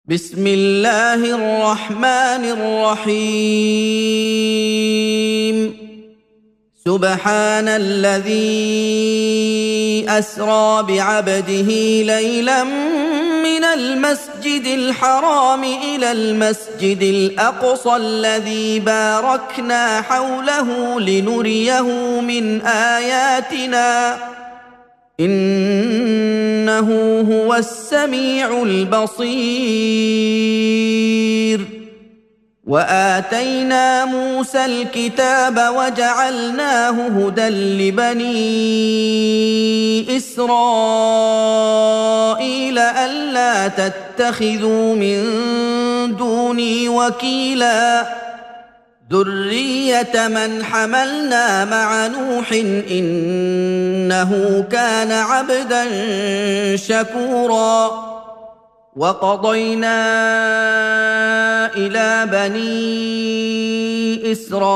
بسم الله الرحمن الرحيم سبحان الذي أسرى بعبده ليلا من المسجد الحرام إلى المسجد الأقصى الذي باركنا حوله لنريه من آياتنا إنه هو السميع البصير وآتينا موسى الكتاب وجعلناه هدى لبني إسرائيل ألا تتخذوا من دوني وكيلا ذرية من حملنا مع نوح إنه كان عبدا شكورا وقضينا إلى بني إسرائيل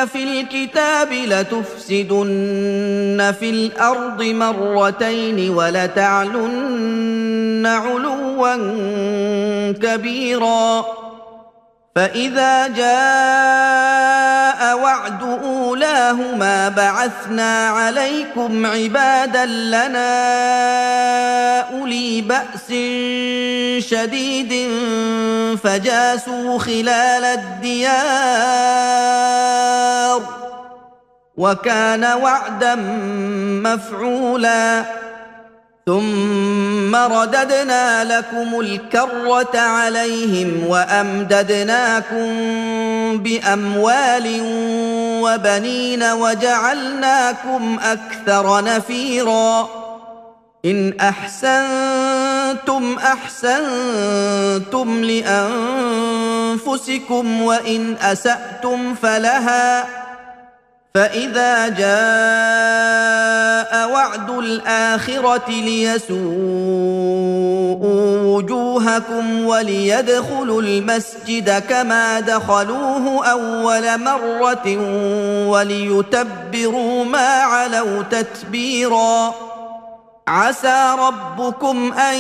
في الكتاب لتفسدن في الأرض مرتين ولتعلن علوا كبيرا فإذا جاء وعد أولاهما بعثنا عليكم عبادا لنا أولي بأس شديد فجاسوا خلال الديار وكان وعدا مفعولا ثم رددنا لكم الكرة عليهم وأمددناكم بأموال وبنين وجعلناكم أكثر نفيرا إن أحسنتم أحسنتم لأنفسكم وإن أسأتم فلها فإذا جاء وعد الآخرة ليسوءوا وجوهكم وليدخلوا المسجد كما دخلوه أول مرة وليتبروا ما علوا تتبيرا عسى ربكم أن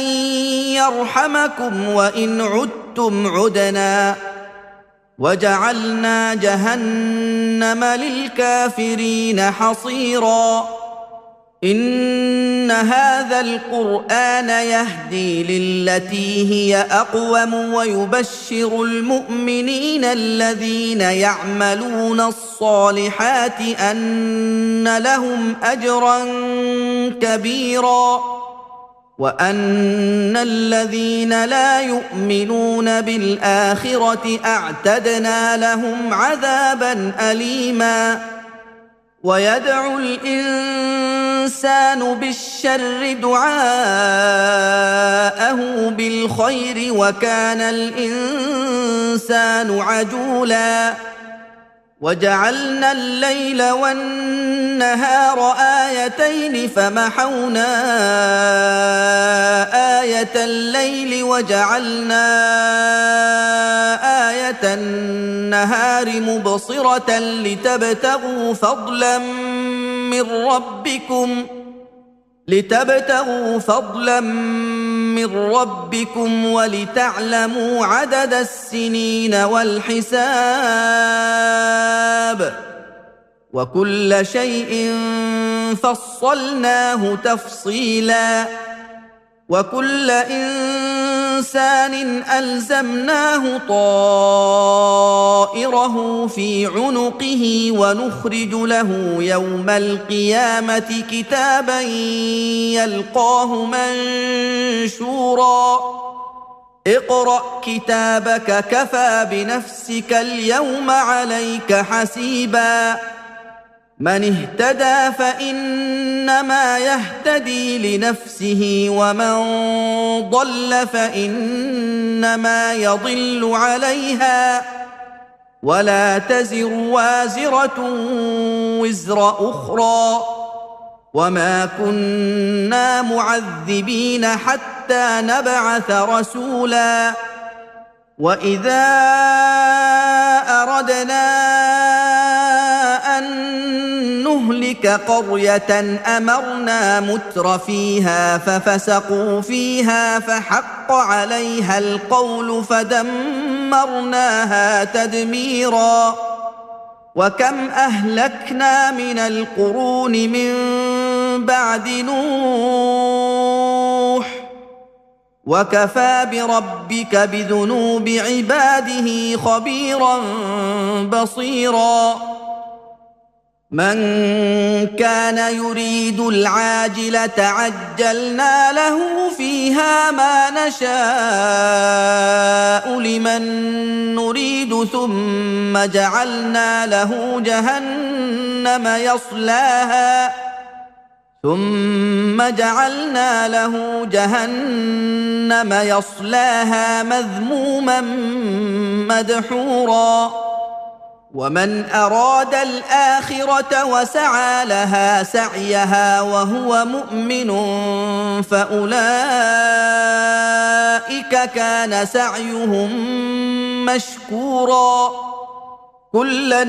يرحمكم وإن عدتم عدنا وجعلنا جهنم للكافرين حصيرا إن هذا القرآن يهدي للتي هي أقوم ويبشر المؤمنين الذين يعملون الصالحات أن لهم أجرا كبيرا وأن الذين لا يؤمنون بالآخرة أعتدنا لهم عذابا أليما ويدعو الإنسان بالشر دعاءه بالخير وكان الإنسان عجولا وجعلنا الليل والنهار آيتين فمحونا آية الليل وجعلنا آية النهار مبصرة لتبتغوا فضلا من ربكم ولتعلموا عدد السنين والحساب وكل شيء فصلناه تفصيلا وكل إنسان ألزمناه طائره في عنقه ونخرج له يوم القيامة كتابا يلقاه منشورا اقرأ كتابك كفى بنفسك اليوم عليك حسيبا من اهتدى فإنما يهتدي لنفسه ومن ضل فإنما يضل عليها ولا تزر وازرة وزر أخرى وما كنا معذبين حتى نبعث رسولا وإذا أردنا أن نهلك نهلك قرية أمرنا متر فيها ففسقوا فيها فحق عليها القول فدمرناها تدميرا وكم أهلكنا من القرون من بعد نوح وكفى بربك بذنوب عباده خبيرا بصيرا من كان يريد العاجلة عجلنا له فيها ما نشاء لمن نريد ثم جعلنا له جهنم يصلاها مذموما مدحورا ومن أراد الآخرة وسعى لها سعيها وهو مؤمن فأولئك كان سعيهم مشكورا كلا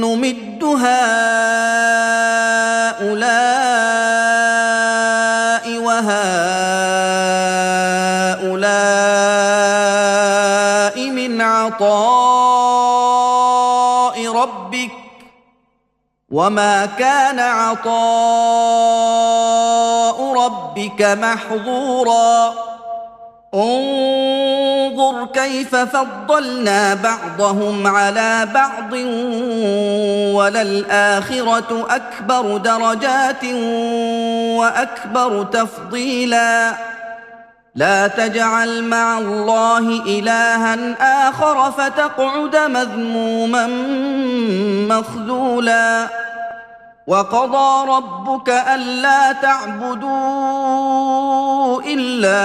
نمد هؤلاء وهؤلاء من عطاء ربك وما كان عطاء ربك محظورا انظر كيف فضلنا بعضهم على بعض وللآخرة أكبر درجات وأكبر تفضيلا لا تجعل مع الله إلها آخر فتقعد مذموما مخذولا وقضى ربك ألا تعبدوا إلا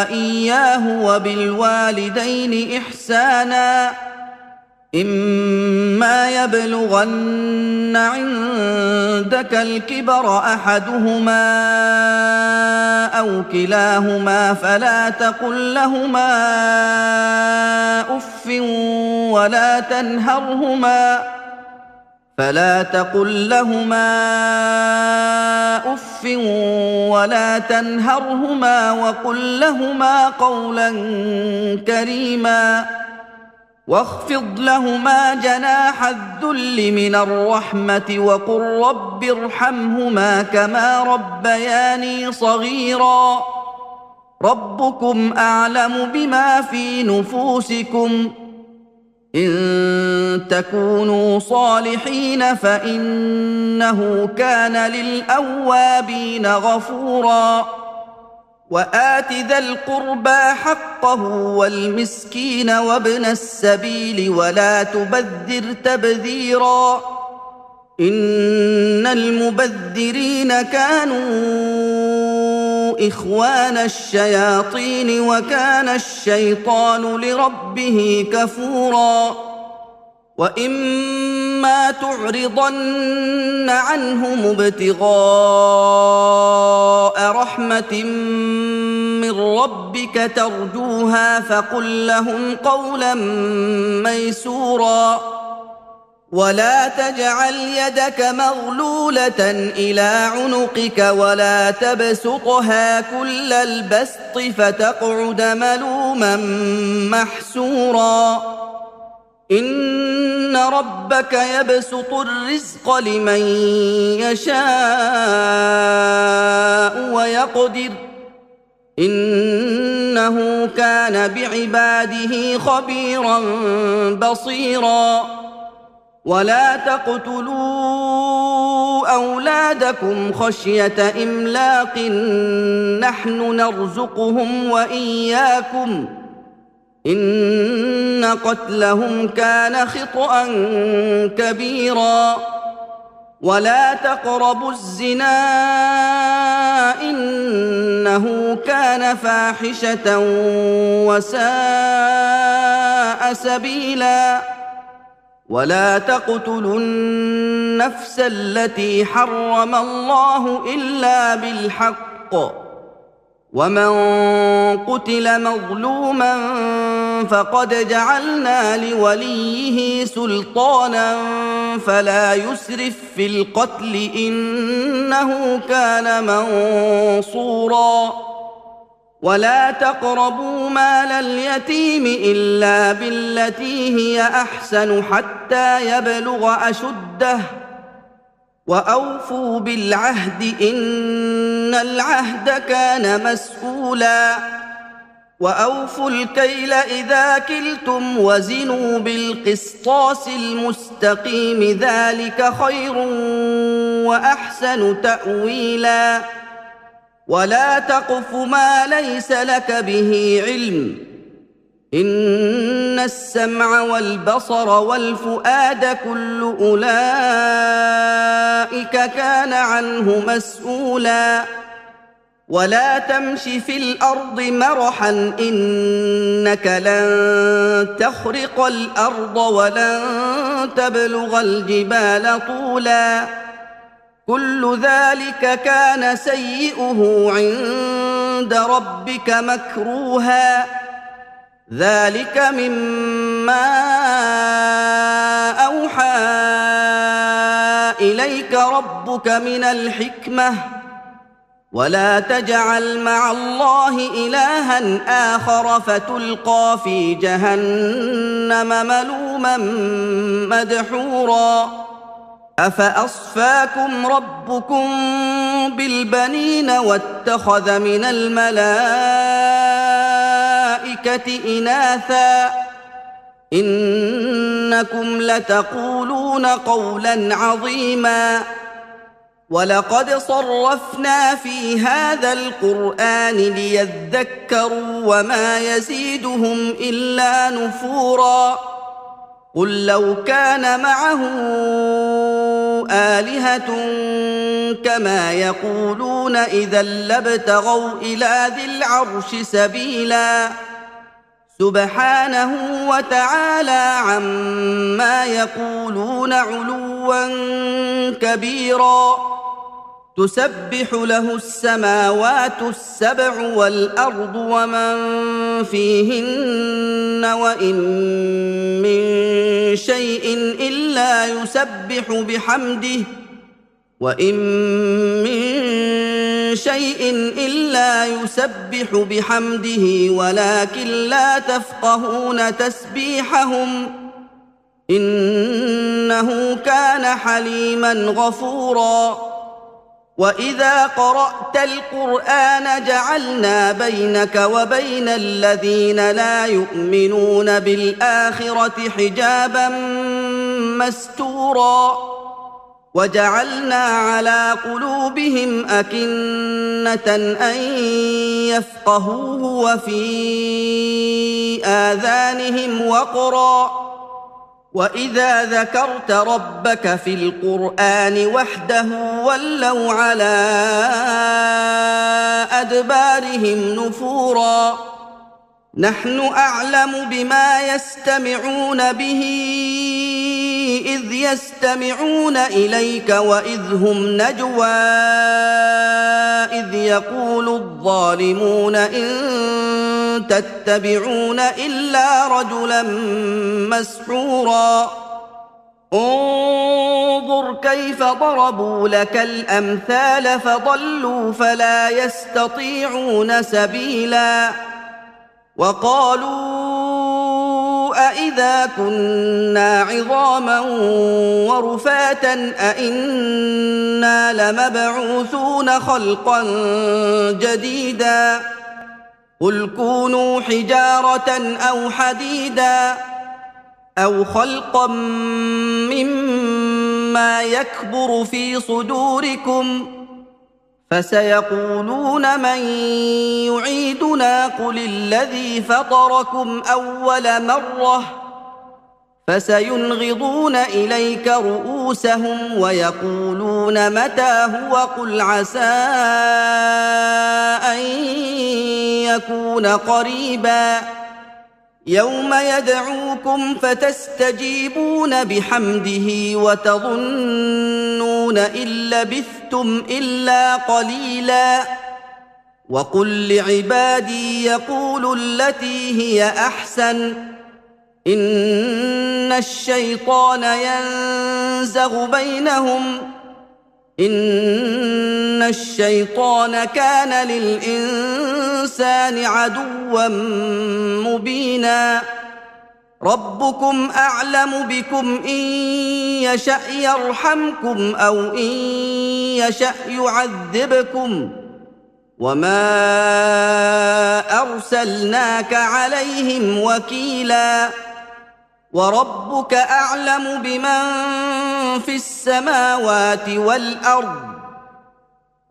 إياه وبالوالدين إحسانا إما يبلغن عندك الكبر أحدهما أو كلاهما فلا تقل لهما أف ولا تنهرهما وقل لهما قولا كريما واخفض لهما جناح الذل من الرحمة وقل رب ارحمهما كما ربياني صغيرا ربكم أعلم بما في نفوسكم إن تكونوا صالحين فإنه كان للأوابين غفورا وآت ذا القربى حقه والمسكين وابن السبيل ولا تبذر تبذيرا إن المبذرين كانوا إخوان الشياطين وكان الشيطان لربه كفورا وإما تعرضن عنهم ابتغاء رحمة من ربك ترجوها فقل لهم قولا ميسورا ولا تجعل يدك مغلولة إلى عنقك ولا تبسطها كل البسط فتقعد ملوما محسورا إن ربك يبسط الرزق لمن يشاء ويقدر إنه كان بعباده خبيرا بصيرا ولا تقتلوا أولادكم خشية إملاق نحن نرزقهم وإياكم إن قتلهم كان خطأ كبيرا ولا تقربوا الزنا إنه كان فاحشة وساء سبيلا ولا تقتلوا النفس التي حرم الله إلا بالحق ومن قتل مظلوما فقد جعلنا لوليه سلطانا فلا يسرف في القتل إنه كان منصورا ولا تقربوا مال اليتيم إلا بالتي هي أحسن حتى يبلغ أشده وأوفوا بالعهد إن العهد كان مسؤولا وأوفوا الكيل إذا كلتم وزنوا بالقسطاس المستقيم ذلك خير وأحسن تأويلا ولا تقف ما ليس لك به علم إن السمع والبصر والفؤاد كل أولئك كان عنه مسؤولا ولا تمش في الأرض مرحا إنك لن تخرق الأرض ولن تبلغ الجبال طولا كل ذلك كان سيئه عند ربك مكروها ذلك مما أوحى إليك ربك من الحكمة ولا تجعل مع الله إلها آخر فتلقى في جهنم ملوما مدحورا أفأصفاكم ربكم بالبنين واتخذ من الملائكة إناثا إنكم لتقولون قولا عظيما ولقد صرفنا في هذا القرآن ليذكروا وما يزيدهم إلا نفورا قل لو كان معه آلهة كما يقولون إذا لابتغوا إلى ذي العرش سبيلا سبحانه وتعالى عما يقولون علوا كبيرا تسبح له السماوات السبع والأرض ومن فيهن وإن من شيء إلا يسبح بحمده ولكن لا تفقهون تسبيحهم إنه كان حليما غفورا وإذا قرأت القرآن جعلنا بينك وبين الذين لا يؤمنون بالآخرة حجابا مستورا وجعلنا على قلوبهم أكنة أن يفقهوه وفي آذانهم وقرا وإذا ذكرت ربك في القرآن وحده ولوا على أدبارهم نفورا نحن أعلم بما يستمعون به إذ يستمعون إليك وإذ هم نجوى إذ يقول الظالمون إن تتبعون إلا رجلا مسحورا انظر كيف ضربوا لك الأمثال فضلوا فلا يستطيعون سبيلا وقالوا أإذا كنا عظاما ورفاتا أإنا لمبعوثون خلقا جديدا قل كونوا حجارة أو حديدا أو خلقا مما يكبر في صدوركم فسيقولون من يعيدنا قل الذي فطركم أول مرة فسينغضون إليك رؤوسهم ويقولون متى هو قل عسى أن يكون قريبا يوم يدعوكم فتستجيبون بحمده وتظنون إن لبثتم إلا قليلا وقل لعبادي يقولوا التي هي أحسن إن الشيطان ينزغ بينهم إن الشيطان كان للإنسان عدوا مبينا ربكم أعلم بكم إن يشأ يرحمكم أو إن يشأ يعذبكم وما أرسلناك عليهم وكيلا وربك أعلم بمن في السماوات والأرض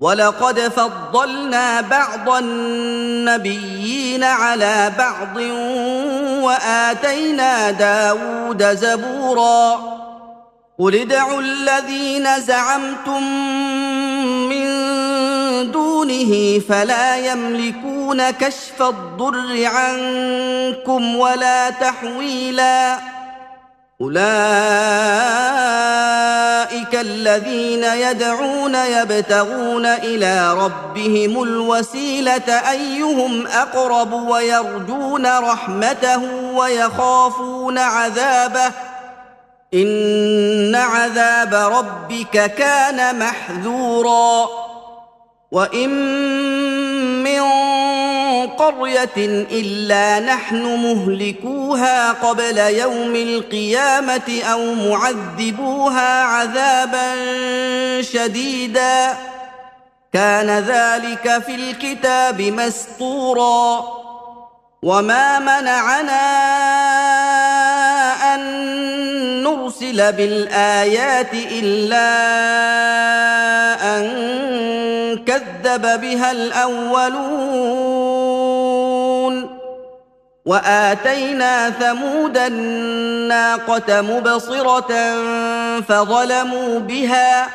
ولقد فضلنا بعض النبيين على بعض وآتينا داود زبورا قل ادعوا الذين زعمتم من دونه فلا يملكون كشف الضر عنكم ولا تحويلا أولئك الذين يدعون يبتغون إلى ربهم الوسيلة أيهم أقرب ويرجون رحمته ويخافون عذابه إن عذاب ربك كان محذورا وإن من قرية إلا نحن مهلكوها قبل يوم القيامة أو معذبوها عذابا شديدا كان ذلك في الكتاب مسطورا وما منعنا أن نرسل بالآيات إلا أن كذب بها الأولون وآتينا ثمود الناقة مبصرة فظلموا بها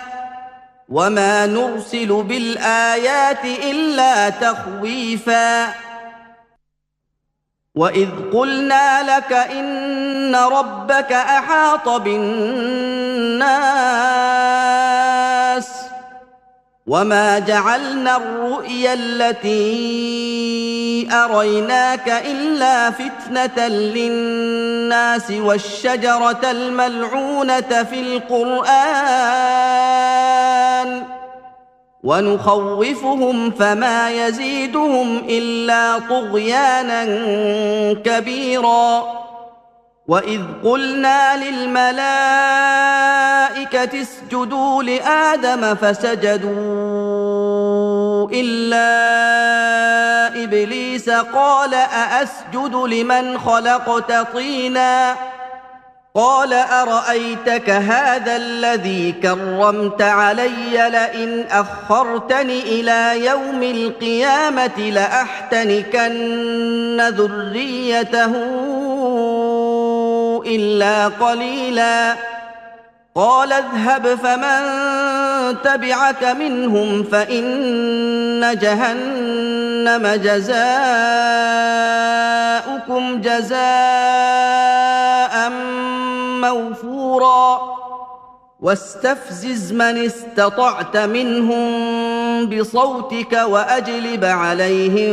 وما نرسل بالآيات إلا تخويفا وإذ قلنا لك إن ربك أحاط بالناس وما جعلنا الرؤيا التي أريناك إلا فتنة للناس والشجرة الملعونة في القرآن ونخوفهم فما يزيدهم إلا طغيانا كبيرا وإذ قلنا للملائكة اسجدوا لآدم فسجدوا إلا إبليس قال أأسجد لمن خلقت طينا قال أرأيتك هذا الذي كرمت علي لئن أخرتني إلى يوم القيامة لأحتنكن ذريته إلا قليلا قال اذهب فمن تبعك منهم فإن جهنم جزاؤكم جزاء موفورا واستفزز من استطعت منهم بصوتك وأجلب عليهم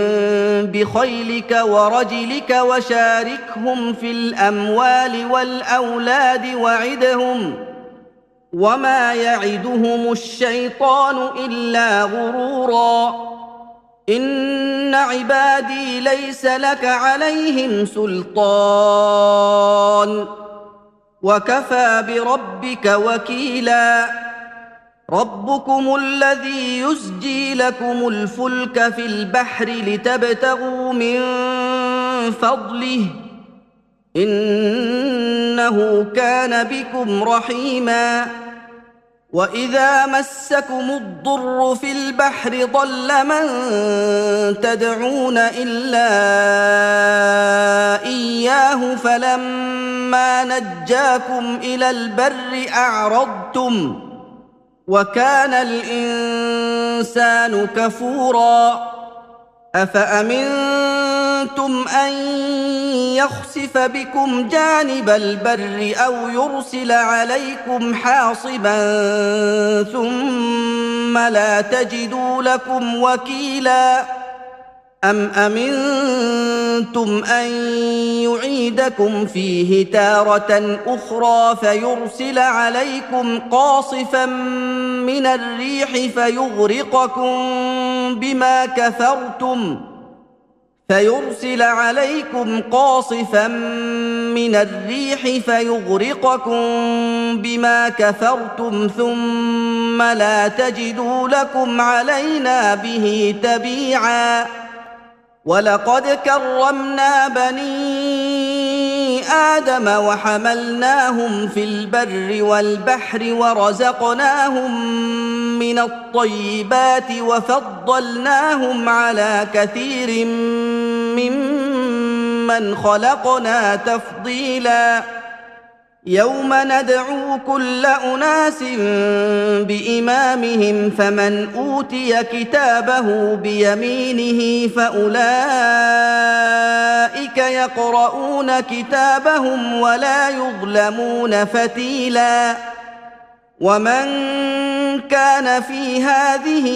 بخيلك ورجلك وشاركهم في الأموال والأولاد وعدهم وما يعدهم الشيطان إلا غرورا إن عبادي ليس لك عليهم سلطان وكفى بربك وكيلا ربكم الذي يزجي لكم الفلك في البحر لتبتغوا من فضله إنه كان بكم رحيما وإذا مسكم الضر في البحر ضل من تدعون إلا إياه فلما نجاكم إلى البر أعرضتم وكان الإنسان كفورا أفأمنتم أن يخسف بكم جانب البر أو يرسل عليكم حاصبا ثم لا تجدوا لكم وكيلا أَمْ أَمِنْتُمْ أَنْ يُعِيدَكُمْ فِيهِ تَارَةً أُخْرَى فَيُرْسِلَ عَلَيْكُمْ قَاصِفًا مِنَ الرِّيحِ فيغرقكم بما كفرتم ثم لا تجدوا لكم علينا به تبيعا ولقد كرمنا بني آدم وحملناهم في البر والبحر ورزقناهم من الطيبات وفضلناهم على كثير ممن خلقنا تفضيلا يوم ندعو كل أناس بإمامهم فمن أوتي كتابه بيمينه فأولئك يقرؤون كتابهم ولا يظلمون فتيلا ومن كان في هذه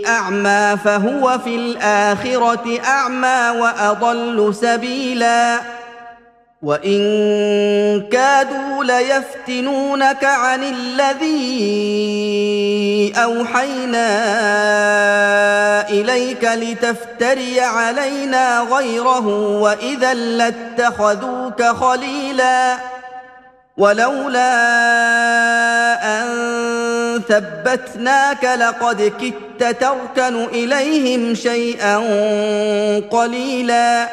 أعمى فهو في الآخرة أعمى وأضل سبيلا وإن كادوا ليفتنونك عن الذي أوحينا إليك لتفتري علينا غيره وإذا لاتخذوك خليلا ولولا أن ثبتناك لقد كدت تركن إليهم شيئا قليلا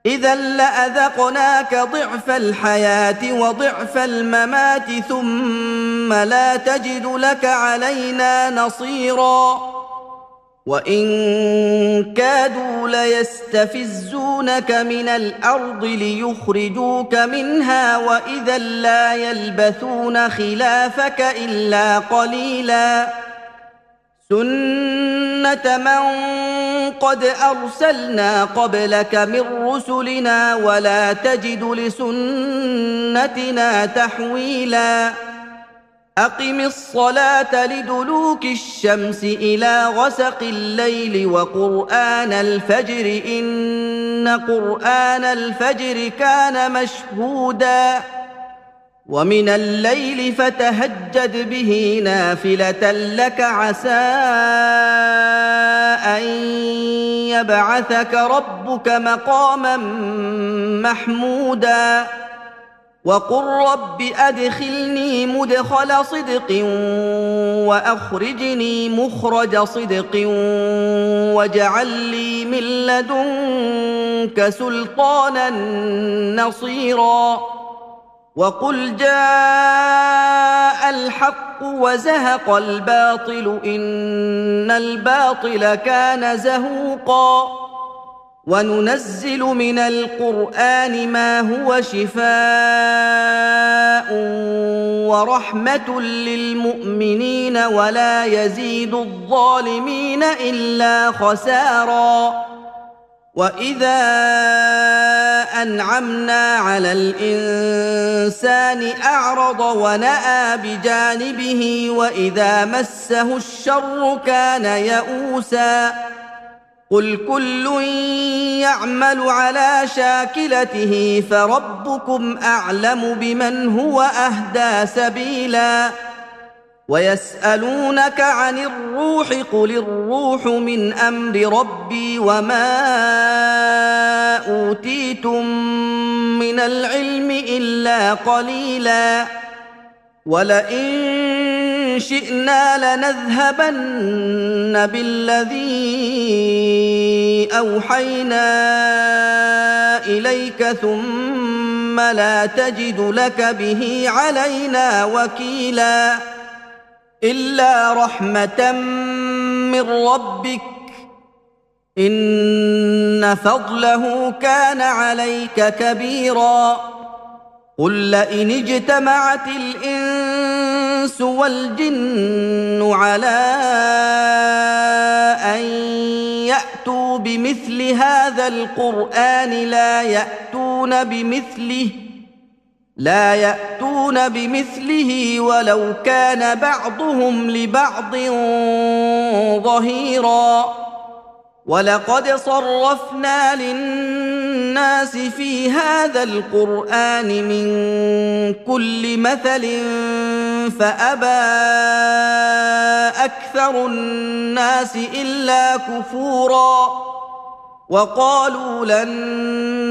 إذا لأذقناك ضعف الحياة وضعف الممات ثم لا تجد لك علينا نصيرا وإن كادوا ليستفزونك من الأرض ليخرجوك منها وإذا لا يلبثون خلافك إلا قليلا سنة من قد أرسلنا قبلك من رسلنا ولا تجد لسنتنا تحويلا أقم الصلاة لدلوك الشمس إلى غسق الليل وقرآن الفجر إن قرآن الفجر كان مشهودا ومن الليل فتهجد به نافلة لك عسى أن يبعثك ربك مقاما محمودا وقل رب أدخلني مدخل صدق وأخرجني مخرج صدق واجعل لي من لدنك سلطانا نصيرا وقل جاء الحق وزهق الباطل إن الباطل كان زهوقا وننزل من القرآن ما هو شفاء ورحمة للمؤمنين ولا يزيد الظالمين إلا خسارا وإذا أنعمنا على الإنسان أعرض ونأى بجانبه وإذا مسه الشر كان يئوسا قل كل يعمل على شاكلته فربكم أعلم بمن هو أهدى سبيلا ويسألونك عن الروح قل الروح من أمر ربي وما أوتيتم من العلم إلا قليلا ولئن شئنا لنذهبن بالذي أوحينا إليك ثم لا تجد لك به علينا وكيلا إلا رحمة من ربك إن فضله كان عليك كبيرا قل لئن اجتمعت الإنس والجن على أن يأتوا بمثل هذا القرآن لا يأتون بمثله ولو كان بعضهم لبعض ظهيرا ولقد صرفنا للناس في هذا القرآن من كل مثل فأبى أكثر الناس إلا كفورا وقالوا لن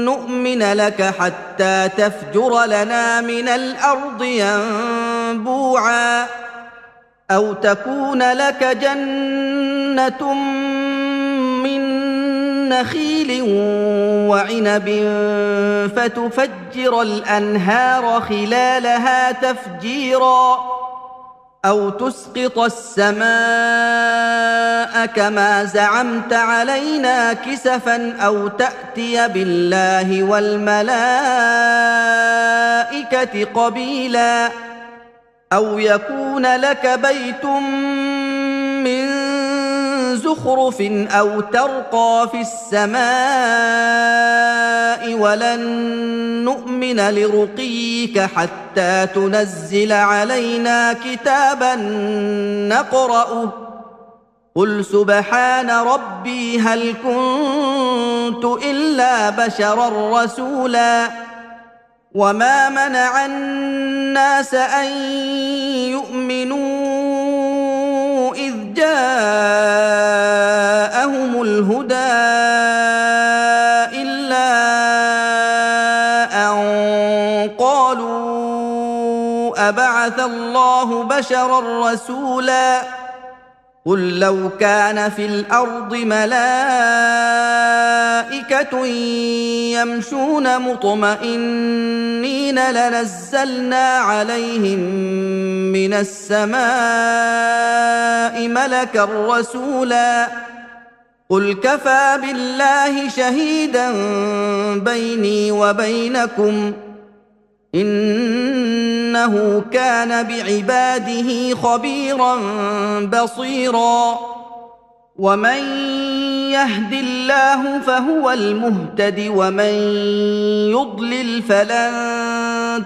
نؤمن لك حتى تفجر لنا من الأرض ينبوعا أو تكون لك جنة من نخيل وعنب فتفجر الأنهار خلالها تفجيرا أو تسقط السماء كما زعمت علينا كسفا أو تأتي بالله والملائكة قبيلا أو يكون لك بيت من زخرف أو ترقى في السماء ولن نؤمن لرقيك حتى تنزل علينا كتابا نقرأه قل سبحان ربي هل كنت إلا بشرا رسولا وما منع الناس أن يؤمنوا إذ جاءهم الهدى إلا أن قالوا أبعث الله بشرا رسولا قل لو كان في الأرض ملائكة يمشون مطمئنين لنزلنا عليهم من السماء ملكا رسولا قل كفى بالله شهيدا بيني وبينكم إنه كان بعباده خبيرا بصيرا ومن يهد الله فهو المهتد ومن يضلل فلن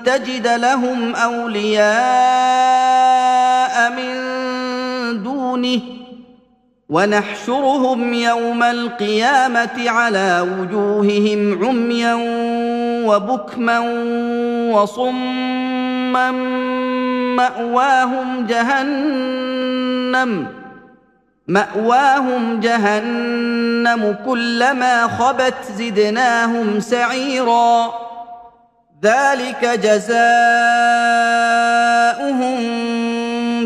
تجد لهم أولياء من دونه ونحشرهم يوم القيامة على وجوههم عميا وبكما وصما مأواهم جهنم كلما خبت زدناهم سعيرا ذلك جزاؤهم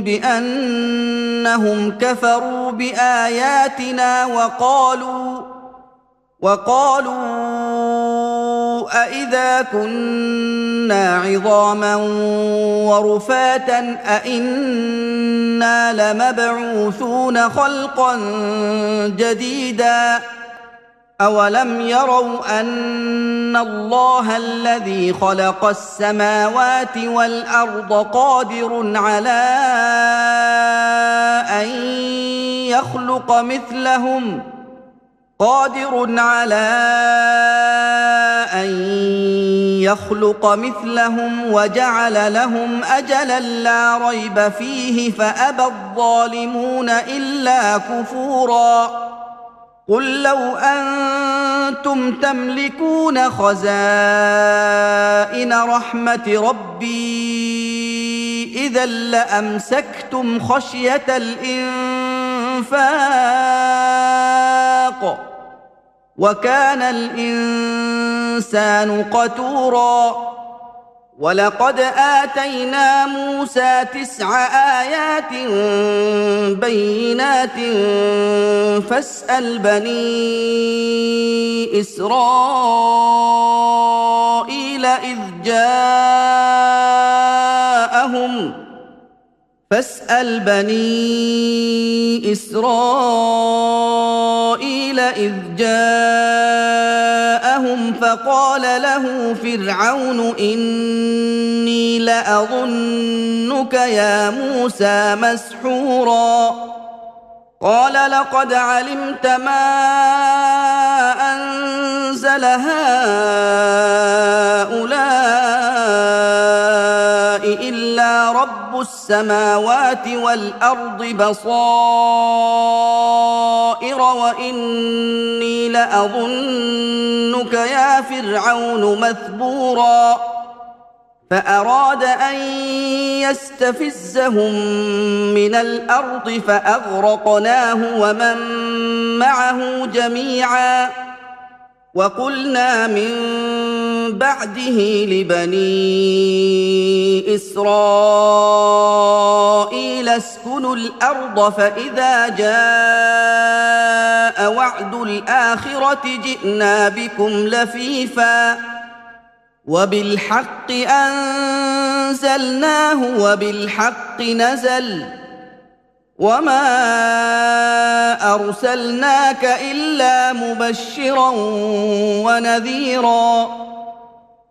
بأنهم كفروا بآياتنا وقالوا أإذا كنا عظاما ورفاتا أإنا لمبعوثون خلقا جديدا أولم يروا أن الله الذي خلق السماوات والأرض قادر على أن يخلق مثلهم وجعل لهم أجلا لا ريب فيه فأبى الظالمون إلا كفورا قل لو أنتم تملكون خزائن رحمة ربي إذا لأمسكتم خشية الإنفاق وكان الإنسان قتورا ولقد آتينا موسى 9 آيات بينات فاسأل بني إسرائيل إذ جاءهم فقال له فرعون إني لأظنك يا موسى مسحورا قال لقد علمت ما أنزل هؤلاء إلا رب السماوات والأرض بصائر وإني لأظنك يا فرعون مثبورا فأراد أن يستفزهم من الأرض فأغرقناه ومن معه جميعا وقلنا من بعده لبني إسرائيل اسكنوا الأرض فإذا جاء وعد الآخرة جئنا بكم لفيفا وبالحق أنزلناه وبالحق نزل وما أرسلناك إلا مبشرا ونذيرا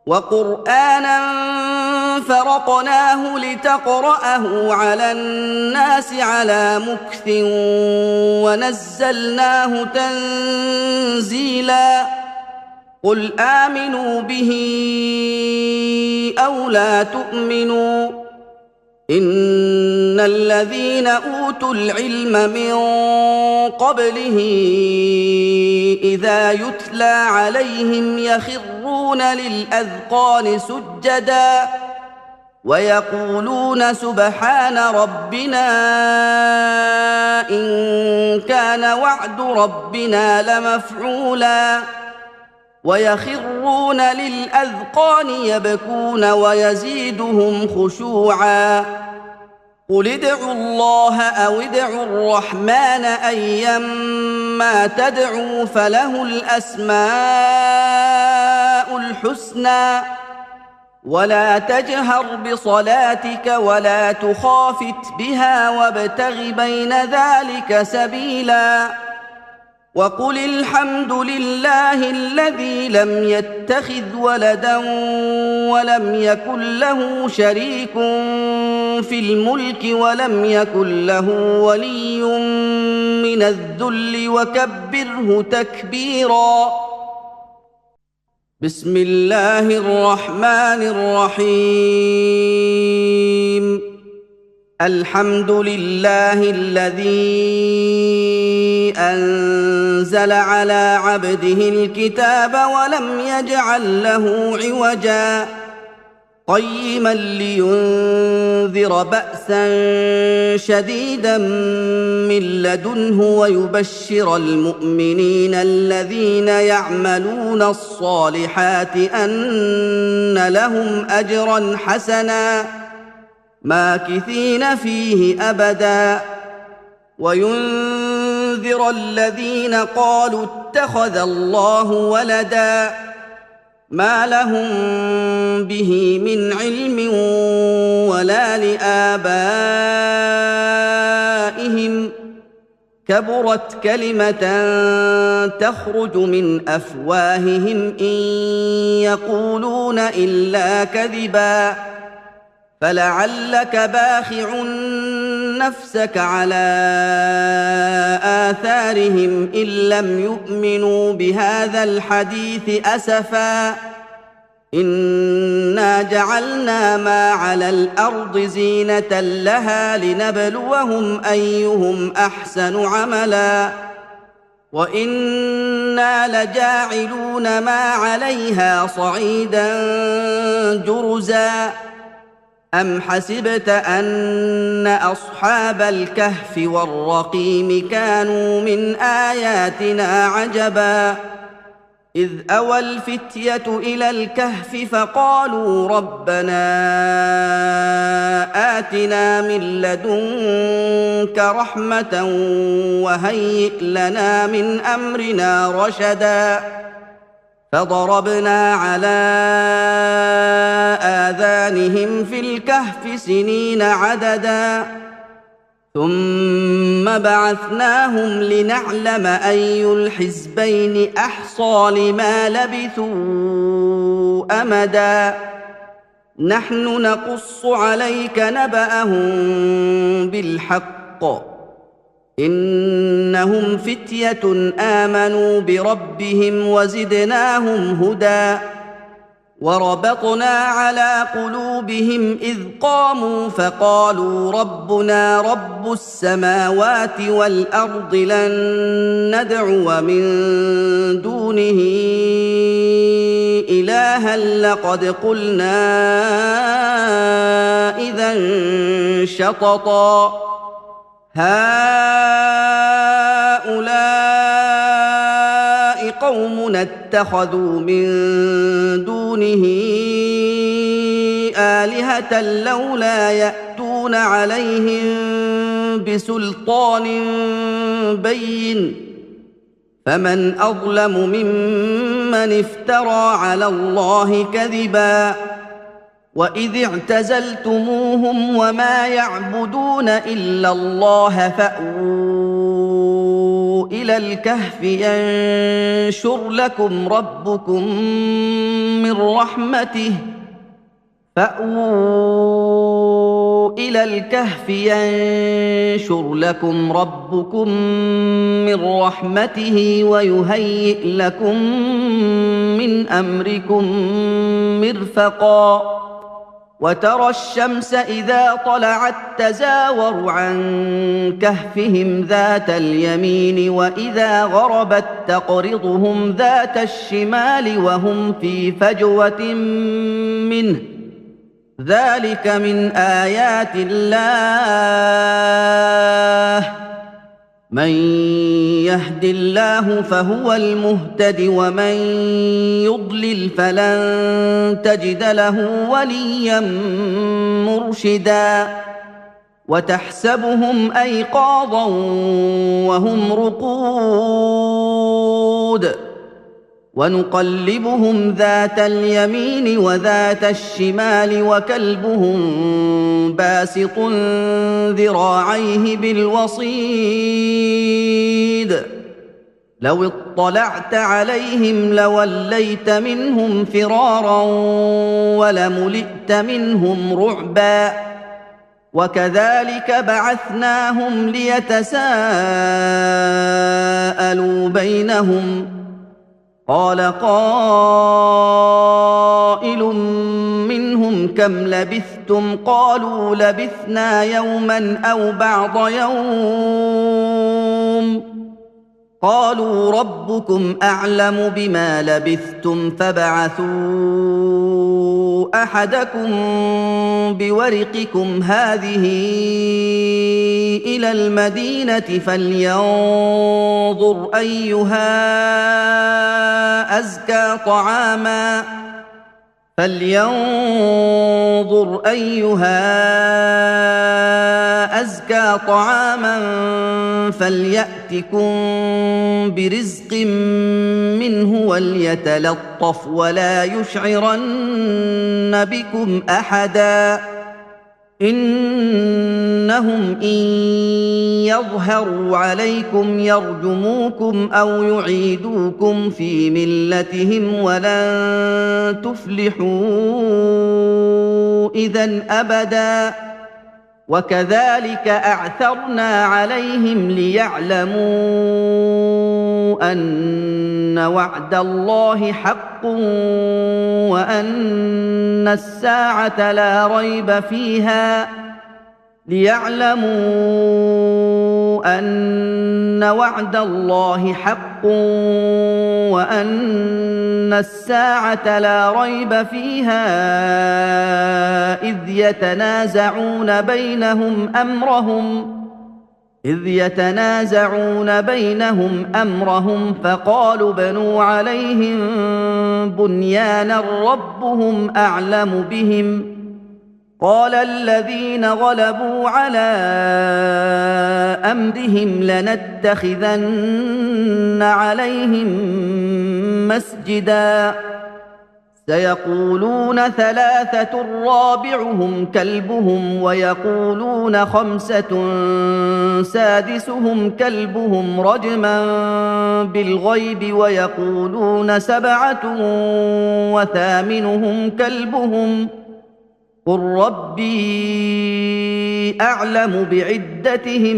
وقرآنا فرقناه لتقرأه على الناس على مكث ونزلناه تنزيلا قل آمنوا به أو لا تؤمنوا إن الذين أوتوا العلم من قبله إذا يتلى عليهم يخرون للأذقان سجدا ويقولون سبحان ربنا إن كان وعد ربنا لمفعولا ويخرون للأذقان يبكون ويزيدهم خشوعا قل ادعوا الله أو ادعوا الرحمن أيما تدعوا فله الأسماء الحسنى ولا تجهر بصلاتك ولا تخافت بها وابتغ بين ذلك سبيلا وقل الحمد لله الذي لم يتخذ ولدا ولم يكن له شريك في الملك ولم يكن له ولي من الذل وكبره تكبيرا بسم الله الرحمن الرحيم الحمد لله الذي أنزل على عبده الكتاب ولم يجعل له عوجا قيما لينذر بأسا شديدا من لدنه ويبشر المؤمنين الذين يعملون الصالحات أن لهم أجرا حسنا ماكثين فيه أبدا وينذر الذين قالوا اتخذ الله ولدا ما لهم به من علم ولا لآبائهم كبرت كلمة تخرج من أفواههم إن يقولون إلا كذبا فلعلك باخع نفسك على آثارهم إن لم يؤمنوا بهذا الحديث أسفا إنا جعلنا ما على الأرض زينة لها لنبلوهم أيهم أحسن عملا وإنا لجاعلون ما عليها صعيدا جرزا أم حسبت أن أصحاب الكهف والرقيم كانوا من آياتنا عجبا إذ أوى الفتية إلى الكهف فقالوا ربنا آتنا من لدنك رحمة وهيئ لنا من أمرنا رشدا فضربنا على آذانهم في الكهف سنين عددا ثم بعثناهم لنعلم أي الحزبين أحصى لما لبثوا أمدا نحن نقص عليك نبأهم بالحق إنهم فتية آمنوا بربهم وزدناهم هدى وربطنا على قلوبهم إذ قاموا فقالوا ربنا رب السماوات والأرض لن ندعو من دونه إلها لقد قلنا إذا شططا هؤلاء قومنا اتخذوا من دونه آلهة لولا يأتون عليهم بسلطان بين فمن أظلم ممن افترى على الله كذبا وإذ اعتزلتموهم وما يعبدون إلا الله فأووا إلى الكهف ينشر لكم ربكم من رحمته فأووا إلى الكهف ينشر لكم ربكم من رحمته ويهيئ لكم من أمركم مرفقا وترى الشمس إذا طلعت تزاور عن كهفهم ذات اليمين وإذا غربت تقرضهم ذات الشمال وهم في فجوة منه ذلك من آيات الله من يهد الله فهو المهتد ومن يضلل فلن تجد له وليا مرشدا وتحسبهم أيقاظا وهم رقود ونقلبهم ذات اليمين وذات الشمال وكلبهم باسط ذراعيه بالوصيد لو اطلعت عليهم لوليت منهم فرارا ولملئت منهم رعبا وكذلك بعثناهم ليتساءلوا بينهم قال قائل منهم كم لبثتم قالوا لبثنا يوما أو بعض يوم قالوا ربكم أعلم بما لبثتم فابعثوا أحدكم بورقكم هذه إلى المدينة فلينظر أيها أزكى طعاما فليأتكم برزق منه وليتلطف ولا يشعرن بكم أحدا إنهم إن يظهروا عليكم يرجموكم أو يعيدوكم في ملتهم ولن تفلحوا إذن أبدا وكذلك أعثرنا عليهم ليعلموا أن وعد الله حق وأن الساعة لا ريب فيها إذ يتنازعون بينهم أمرهم فقالوا بنوا عليهم بنيانا ربهم أعلم بهم قال الذين غلبوا على أمرهم لنتخذن عليهم مسجدا سيقولون ثلاثة رابعهم كلبهم ويقولون خمسة سادسهم كلبهم رجما بالغيب ويقولون سبعة وثامنهم كلبهم قل ربي أعلم بعدتهم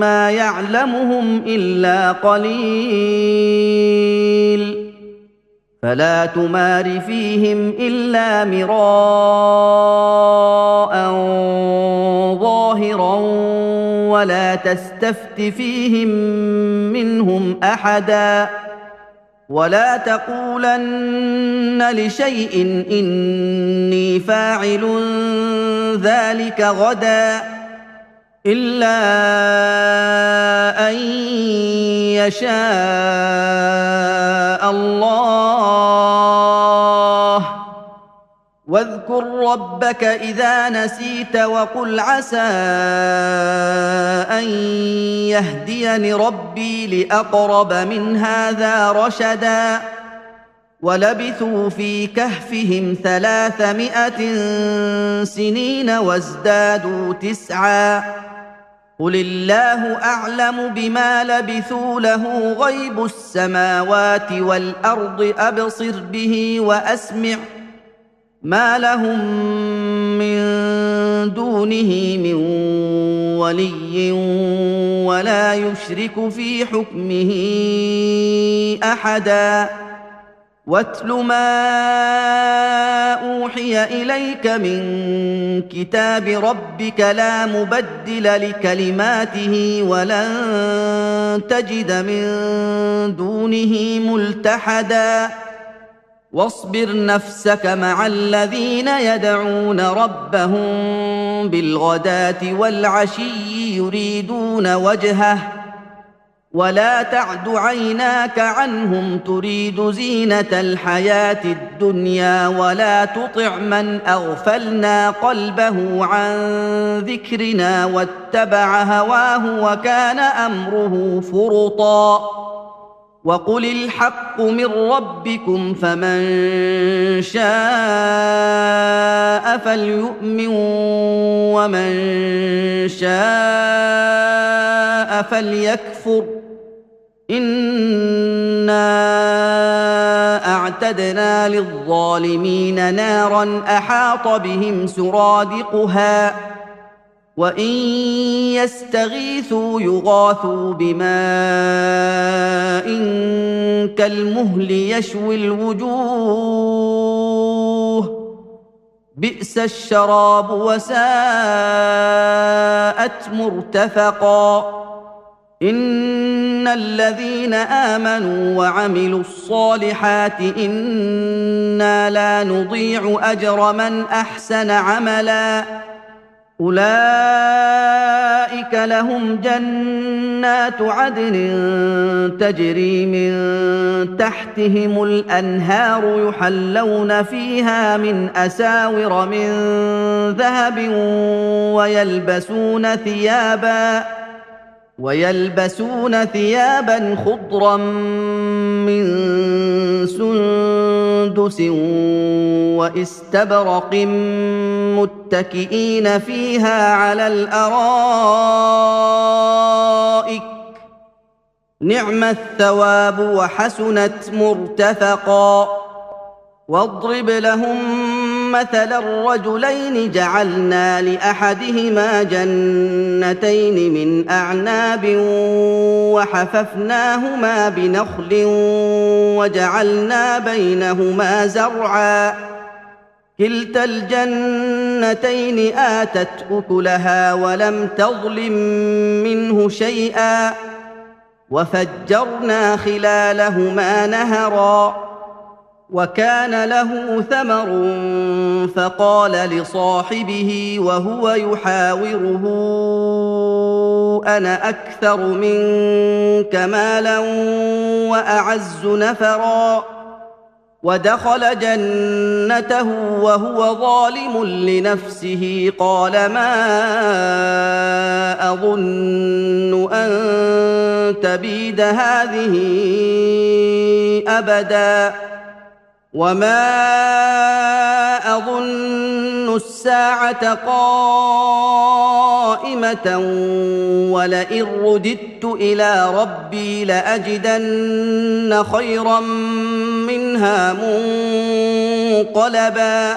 ما يعلمهم إلا قليل فلا تمار فيهم إلا مراء ظاهرا ولا تستفت فيهم منهم أحدا ولا تقولن لشيء إني فاعل ذلك غدا إلا أن يشاء الله واذكر ربك إذا نسيت وقل عسى أن يهديني ربي لأقرب من هذا رشدا ولبثوا في كهفهم 300 سنين وازدادوا 9 قل الله أعلم بما لبثوا له غيب السماوات والأرض أبصر به وأسمع ما لهم من دونه من ولي ولا يشرك في حكمه أحدا واتل ما أوحي إليك من كتاب ربك لا مبدل لكلماته ولن تجد من دونه ملتحدا واصبر نفسك مع الذين يدعون ربهم بالغداة والعشي يريدون وجهه ولا تعد عيناك عنهم تريد زينة الحياة الدنيا ولا تطع من أغفلنا قلبه عن ذكرنا واتبع هواه وكان أمره فرطا وقل الحق من ربكم فمن شاء فليؤمن ومن شاء فليكفر إنا أعتدنا للظالمين نارا أحاط بهم سرادقها وإن يستغيثوا يغاثوا بماء كالمهل يشوي الوجوه بئس الشراب وساءت مرتفقا إن الذين آمنوا وعملوا الصالحات إنا لا نضيع أجر من أحسن عملا أولئك لهم جنات عدن تجري من تحتهم الأنهار يحلون فيها من أساور من ذهب ويلبسون ثيابا خضرا من سندس واستبرق متكئين فيها على الأرائك نعم الثواب وحسنت مرتفقا واضرب لهم مثل الرجلين جعلنا لأحدهما جنتين من أعناب وحففناهما بنخل وجعلنا بينهما زرعا كلتا الجنتين آتت أكلها ولم تظلم منه شيئا وفجرنا خلالهما نهرا وكان له ثمر فقال لصاحبه وهو يحاوره أنا أكثر منك مالا وأعز نفرا ودخل جنته وهو ظالم لنفسه قال ما أظن أن تبيد هذه أبدا وما أظن الساعة قائمة ولئن رددت إلى ربي لأجدن خيرا منها منقلبا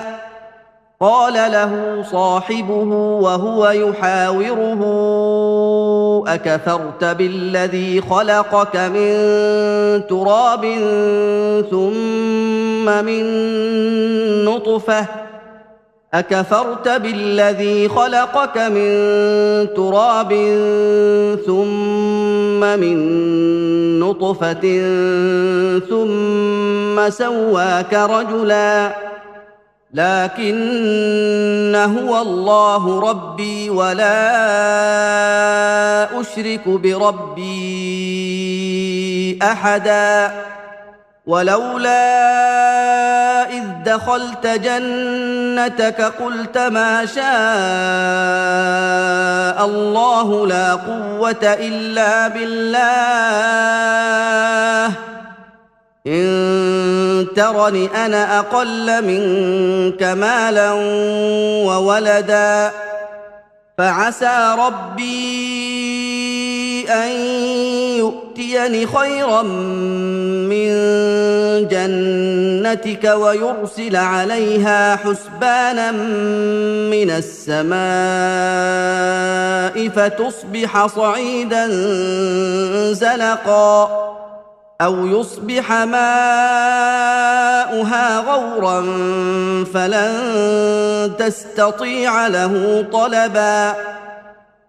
قال له صاحبه وهو يحاوره أكفرت بالذي خلقك من تراب ثم من نطفة أكفرت بالذي خلقك من تراب ثم من نطفة ثم سواك رجلا لكن هو الله ربي ولا أشرك بربي أحدا ولولا إذ دخلت جنتك قلت ما شاء الله لا قوة إلا بالله إن ترني أنا أقل منك مالا وولدا فعسى ربي أن يؤتيني خيرا من جنتك ويرسل عليها حسبانا من السماء فتصبح صعيدا زلقا أو يصبح ماؤها غورا فلن تستطيع له طلبا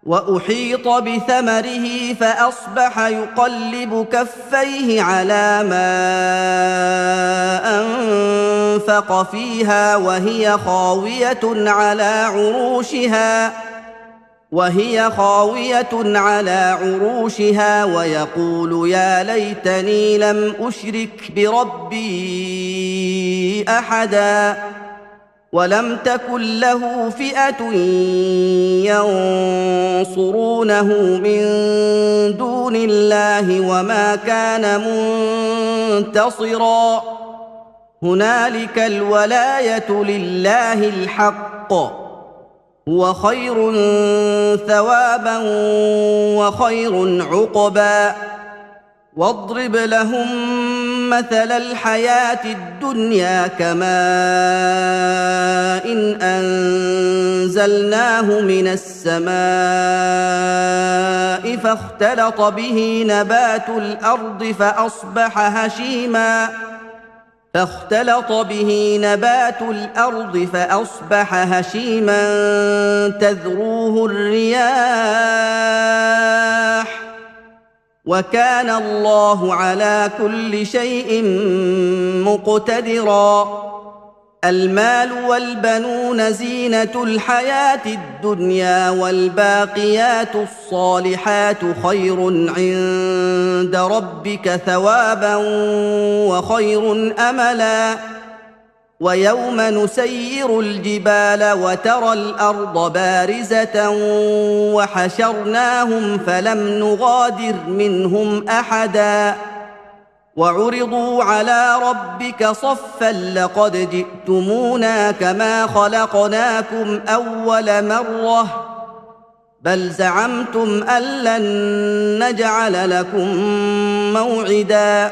وأحيط بثمره فأصبح يقلب كفيه على ما أنفق فيها وهي خاوية على عروشها ويقول يا ليتني لم أشرك بربي أحدا ولم تكن له فئة ينصرونه من دون الله وما كان منتصرا هنالك الولاية لله الحق هو خير ثوابا وخير عقبا واضرب لهم مثل الحياة الدنيا كماء إن أنزلناه من السماء فاختلط به نبات الأرض فأصبح هشيما تذروه الرياح وكان الله على كل شيء مقتدرا المال والبنون زينة الحياة الدنيا والباقيات الصالحات خير عند ربك ثوابا وخير أملا ويوم نسير الجبال وترى الأرض بارزة وحشرناهم فلم نغادر منهم أحدا وعرضوا على ربك صفا لقد جئتمونا كما خلقناكم أول مرة بل زعمتم أن لن نجعل لكم موعدا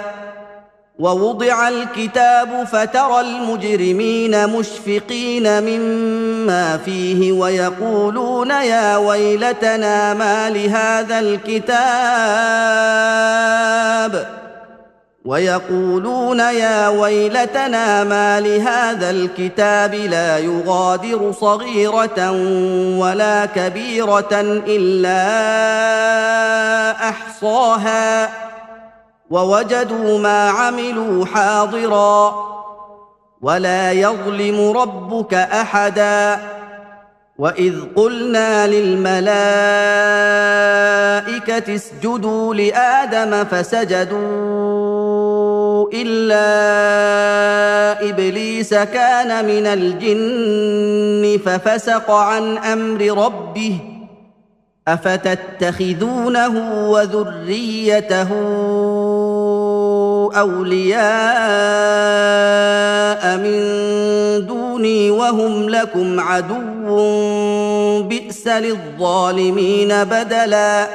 ووضع الكتاب فترى المجرمين مشفقين مما فيه ويقولون يا ويلتنا ما لهذا الكتاب لا يغادر صغيرة ولا كبيرة إلا أحصاها ووجدوا ما عملوا حاضرا ولا يظلم ربك أحدا وإذ قلنا للملائكة اسجدوا لآدم فسجدوا إلا إبليس كان من الجن ففسق عن أمر ربه أفتتخذونه وذريته أولياء من دوني وهم لكم عدو بئس للظالمين بدلا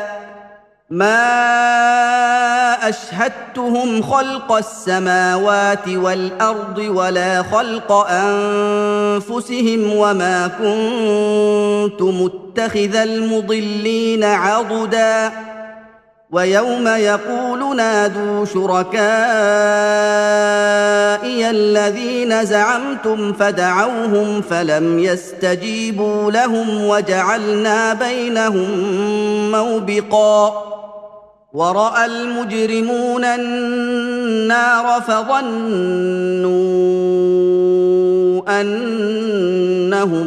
ما أشهدتهم خلق السماوات والأرض ولا خلق أنفسهم وما كنت متخذ المضلين عضدا ويوم يقول نادوا شركائي الذين زعمتم فدعوهم فلم يستجيبوا لهم وجعلنا بينهم موبقا ورأى المجرمون النار فظنوا أنهم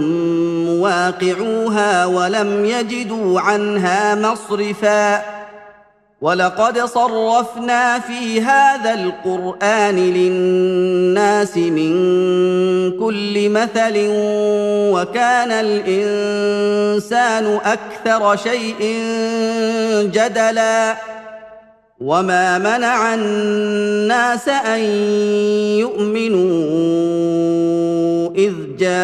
مواقعوها ولم يجدوا عنها مصرفا ولقد صرفنا في هذا القرآن للناس من كل مثل وكان الإنسان أكثر شيء جدلا وما منع الناس أن يؤمنوا إذ جاءهم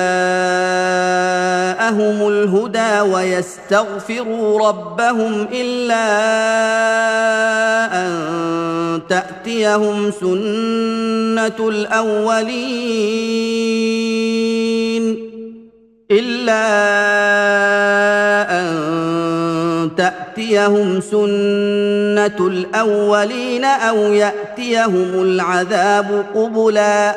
الهدى ويستغفروا ربهم إلا أن تأتيهم سنة الأولين أو يأتيهم العذاب قبلا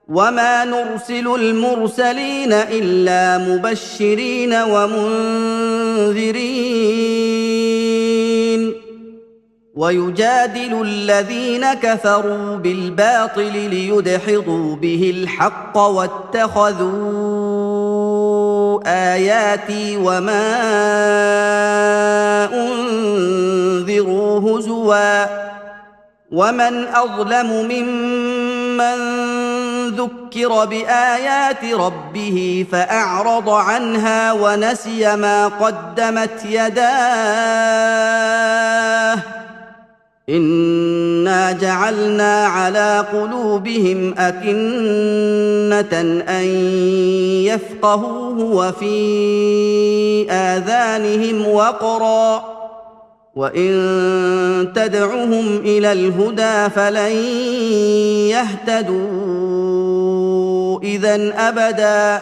وما نرسل المرسلين إلا مبشرين ومنذرين ويجادل الذين كفروا بالباطل ليدحضوا به الحق واتخذوا آياتي وما أنذروا هزوا ومن أظلم ممن ذكر بآيات ربه فأعرض عنها ونسي ما قدمت يداه إنا جعلنا على قلوبهم أكنة أن يفقهوه وفي آذانهم وقرا وإن تدعهم إلى الهدى فلن يهتدوا إذن أبدا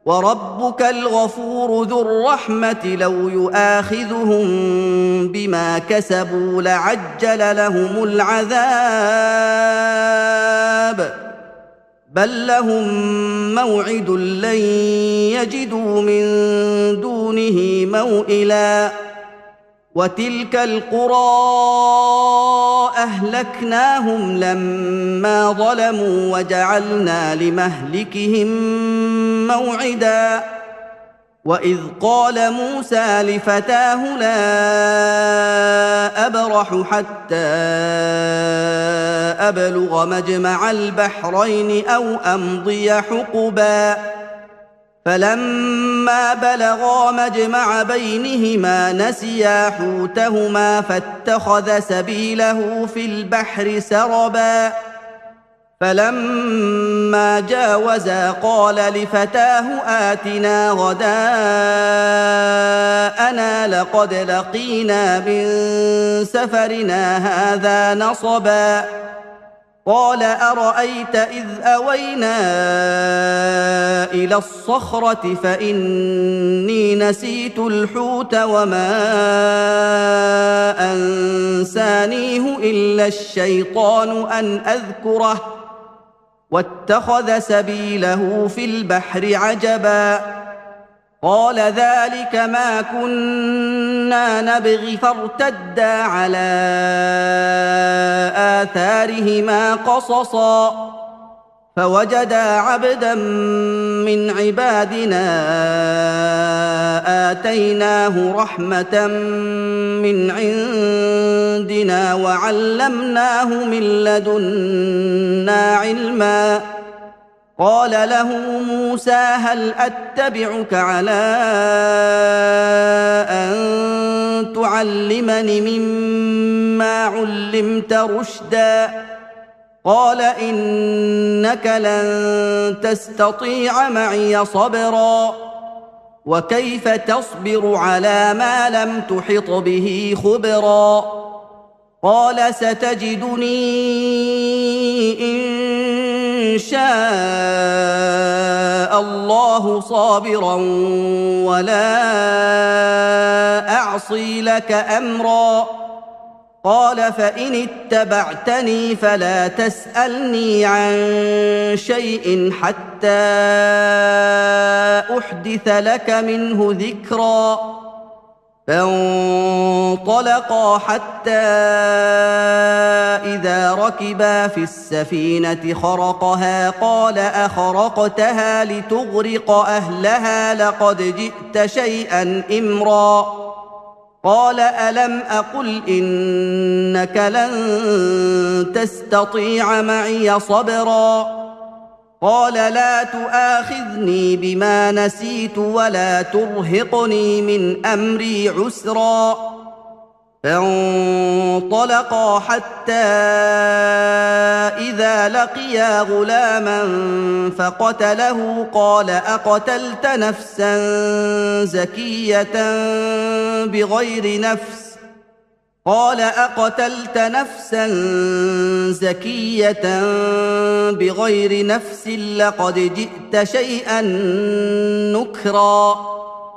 وربك الغفور ذو الرحمة لو يؤاخذهم بما كسبوا لعجل لهم العذاب بل لهم موعد لن يجدوا من دونه موئلا وتلك القرى أهلكناهم لما ظلموا وجعلنا لمهلكهم موعدا وإذ قال موسى لفتاه لا أبرح حتى أبلغ مجمع البحرين أو أمضي حقبا فلما بلغا مجمع بينهما نسيا حوتهما فاتخذ سبيله في البحر سربا فلما جاوزا قال لفتاه آتنا غداءنا لقد لقينا من سفرنا هذا نصبا قال أرأيت إذ أوينا إلى الصخرة فإني نسيت الحوت وما أنسانيه إلا الشيطان أن أذكره واتخذ سبيله في البحر عجبا قال ذلك ما كنا نبغي فارتدا على آثارهما قصصا فوجدا عبدا من عبادنا آتيناه رحمة من عندنا وعلمناه من لدنا علما قال له موسى هل أتبعك على أن تعلمني مما علمت رشدا قال إنك لن تستطيع معي صبرا وكيف تصبر على ما لم تحط به خبرا قال ستجدني إن شاء الله صابرا ولا أعصي لك أمرا قال فإن اتبعتني فلا تسألني عن شيء حتى أحدث لك منه ذكرا فانطلقا حتى إذا ركبا في السفينة خرقها قال أخرقتها لتغرق أهلها لقد جئت شيئا إمرا قال ألم أقل إنك لن تستطيع معي صبرا قال لا تؤاخذني بما نسيت ولا ترهقني من أمري عسرا فانطلقا حتى إذا لقيا غلاما فقتله قال أقتلت نفسا زكية بغير نفس قال أقتلت نفسا زكية بغير نفس لقد جئت شيئا نكرا